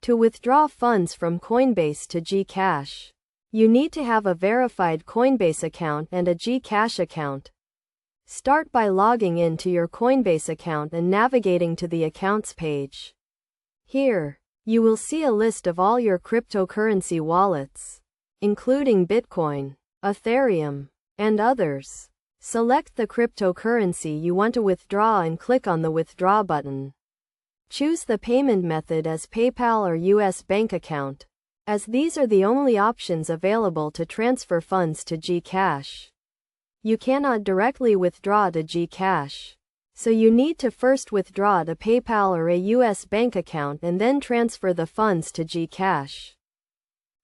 To withdraw funds from Coinbase to Gcash, you need to have a verified Coinbase account and a Gcash account. Start by logging in to your Coinbase account and navigating to the Accounts page. Here, you will see a list of all your cryptocurrency wallets, including Bitcoin, Ethereum, and others. Select the cryptocurrency you want to withdraw and click on the Withdraw button. Choose the payment method as PayPal or US bank account, as these are the only options available to transfer funds to Gcash. You cannot directly withdraw to Gcash, so you need to first withdraw to PayPal or a US bank account and then transfer the funds to Gcash.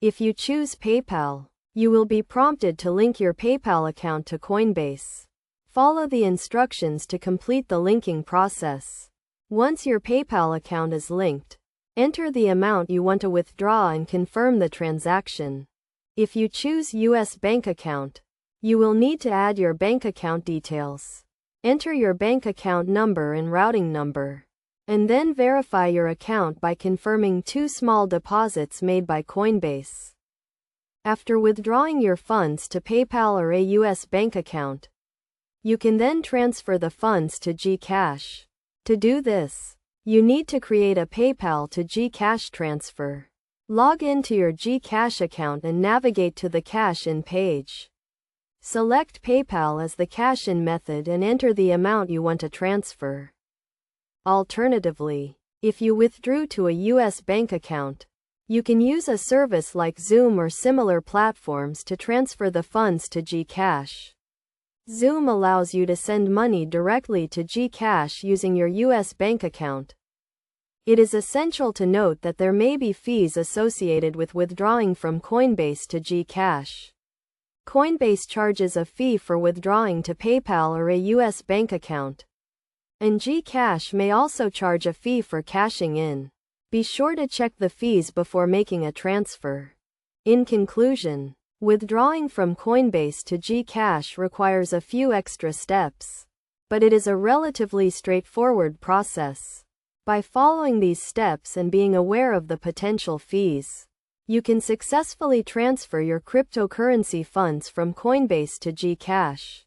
If you choose PayPal, you will be prompted to link your PayPal account to Coinbase. Follow the instructions to complete the linking process. Once your PayPal account is linked, enter the amount you want to withdraw and confirm the transaction. If you choose US bank account, you will need to add your bank account details. Enter your bank account number and routing number, and then verify your account by confirming 2 small deposits made by Coinbase. After withdrawing your funds to PayPal or a US bank account, you can then transfer the funds to Gcash. To do this, you need to create a PayPal to Gcash transfer. Log into your Gcash account and navigate to the Cash In page. Select PayPal as the cash in method and enter the amount you want to transfer. Alternatively, if you withdrew to a US bank account, you can use a service like Zoom or similar platforms to transfer the funds to Gcash. Zoom allows you to send money directly to Gcash using your US bank account. It is essential to note that there may be fees associated with withdrawing from Coinbase to Gcash. Coinbase charges a fee for withdrawing to PayPal or a US bank account, and Gcash may also charge a fee for cashing in. Be sure to check the fees before making a transfer. In conclusion, withdrawing from Coinbase to Gcash requires a few extra steps, but it is a relatively straightforward process. By following these steps and being aware of the potential fees, you can successfully transfer your cryptocurrency funds from Coinbase to Gcash.